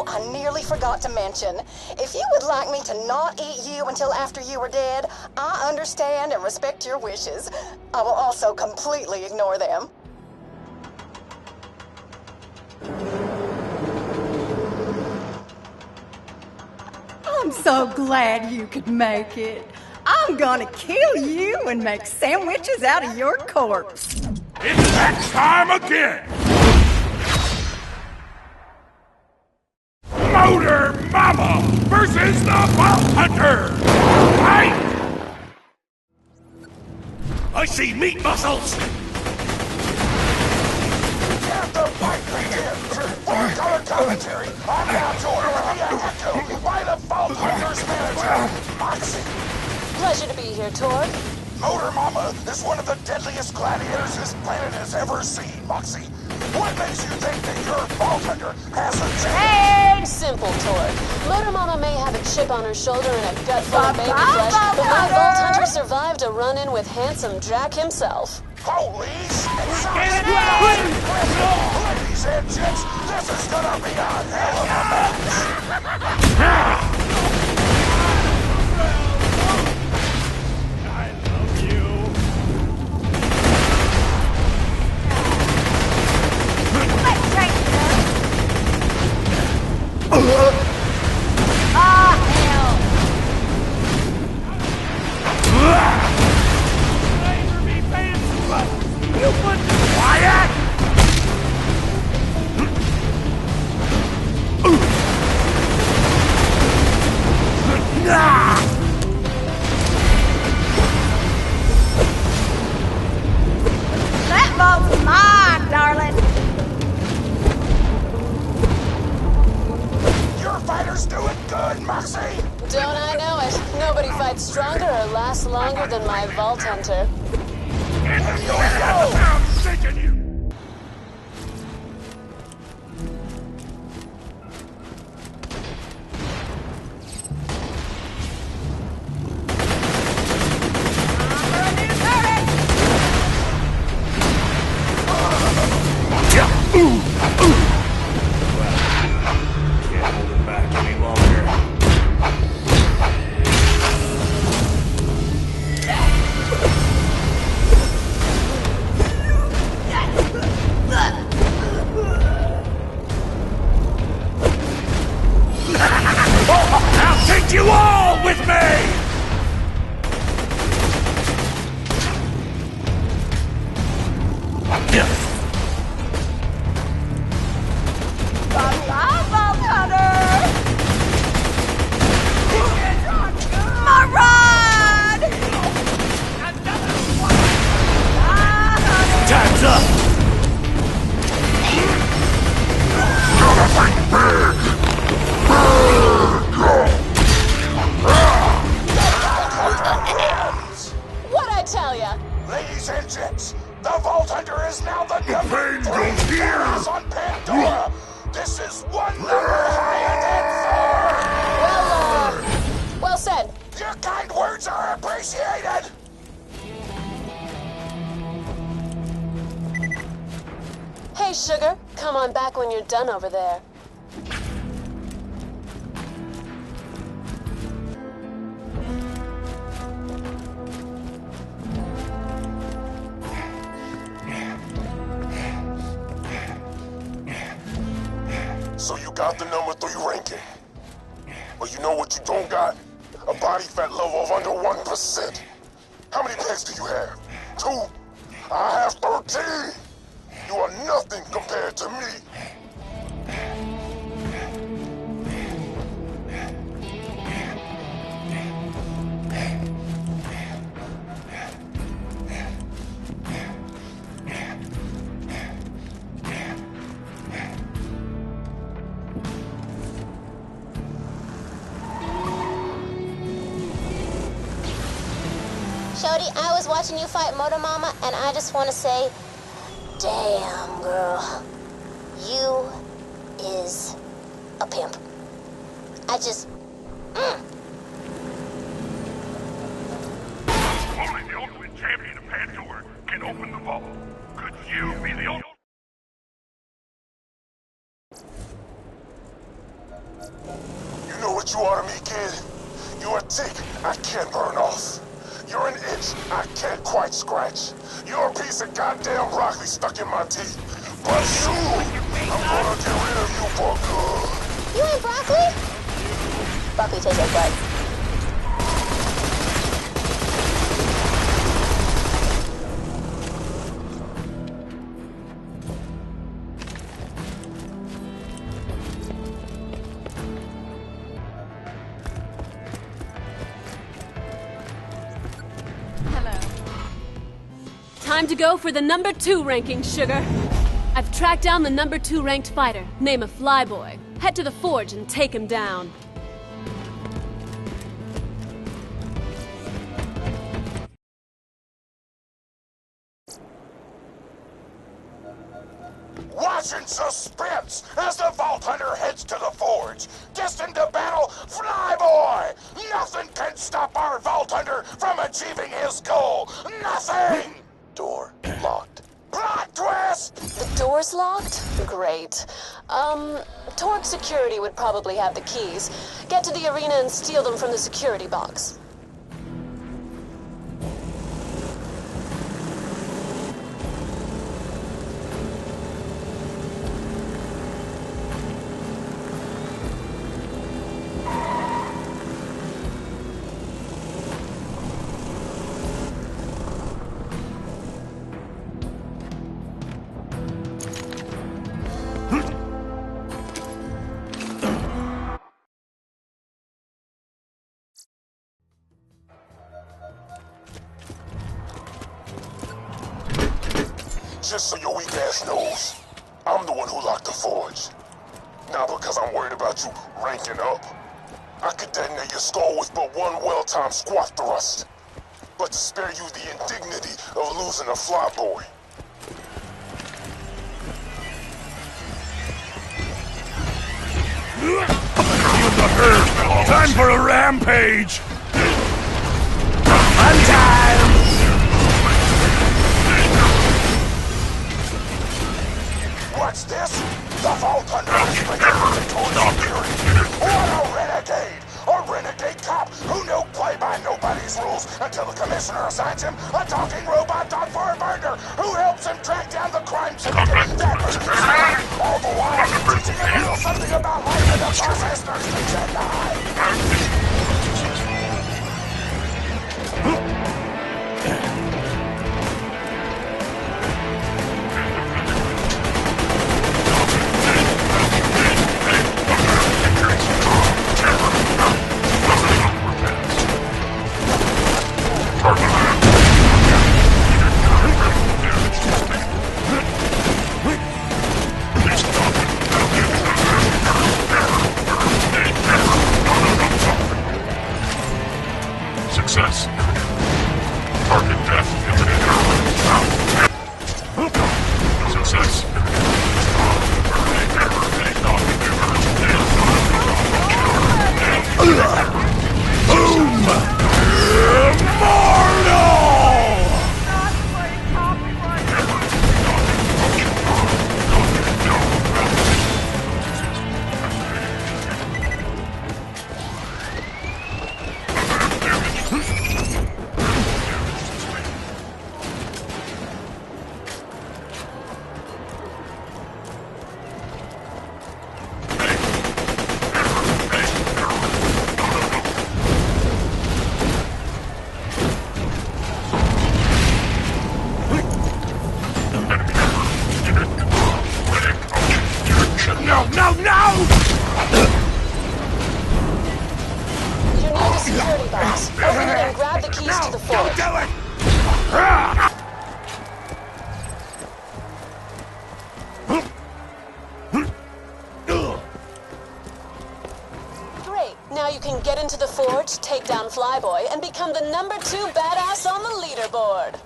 I nearly forgot to mention. If you would like me to not eat you until after you are dead, I understand and respect your wishes. I will also completely ignore them. I'm so glad you could make it. I'm gonna kill you and make sandwiches out of your corpse. It's that time again! Motor Mama versus the Vault Hunter! Fight! I see meat muscles! Have the fight begins! Full-color commentary on now to order by the Vault Hunter's manager, Moxie. Pleasure to be here, Torg. Motor Mama is one of the deadliest gladiators this planet has ever seen, Moxie. What makes you think that your Vault Hunter has a chance? Hey! Simple, Torg. Motor Mama may have a chip on her shoulder and a gut full of baby flesh, but my Vault Hunter survived a run-in with handsome Jack himself. Holy shit! Ladies and gents, this is gonna be a hell of a match! That vault's mine, darling. Your fighter's doing good, Moxie! Don't I know it? Nobody fights stronger or lasts longer than my Vault Hunter. I'm sick of you! I'll take you all with me! Bye-bye, Vault Hunter! My rod! Time's up! What'd I tell ya? Ladies and gents, the Vault Hunter is now the number pain 3 goes here. badass on Pandora! This is one number higher than Well said. 4! Your kind words are appreciated! Hey, Sugar, come on back when you're done over there. So you got the number 3 ranking. But you know what you don't got? A body fat level of under 1%. How many pets do you have? 2? I have 13! You are nothing compared to me. Shorty, I was watching you fight Motor Mama, and I just want to say, damn, girl. You is a pimp. I just... Only the ultimate champion of Pandora can open the vault. Could you be the ultimate? what you are to me, kid. You're a tick I can't burn off. You're an itch I can't quite scratch. You're a piece of goddamn broccoli stuck in my teeth. But soon, I'm gonna get rid of you for good. You ain't broccoli? Broccoli tastes like butt. Time to go for the number 2 ranking, sugar. I've tracked down the number 2 ranked fighter, name of Flyboy. Head to the forge and take him down. Watch in suspense as the Vault Hunter heads to the forge. Destined to battle Flyboy! Nothing can stop our Vault Hunter from achieving his goal! Nothing! Door locked. Plot twist! The door's locked? Great. Torque Security would probably have the keys. Get to the arena and steal them from the security box. Just so your weak ass knows, I'm the one who locked the forge. Not because I'm worried about you ranking up. I could detonate your skull with but one well-timed squat thrust. But to spare you the indignity of losing a Flyboy. Feel the hurt. Time for a rampage. Fun time. What's this? The Vault Hunter is bringing towards security. What a renegade! A renegade cop who knew play by nobody's rules until the commissioner assigns him a talking robot dog for a burger who helps him track down the crime syndicate that was all the while teaching him a little something about life in the process nurse Jedi. Success. Target death imminent. Success. Boom! Immortal! No! You're near the security box. Open it and grab the keys to the forge. Don't do it! Great. Now you can get into the forge, take down Flyboy, and become the number 2 badass on the leaderboard.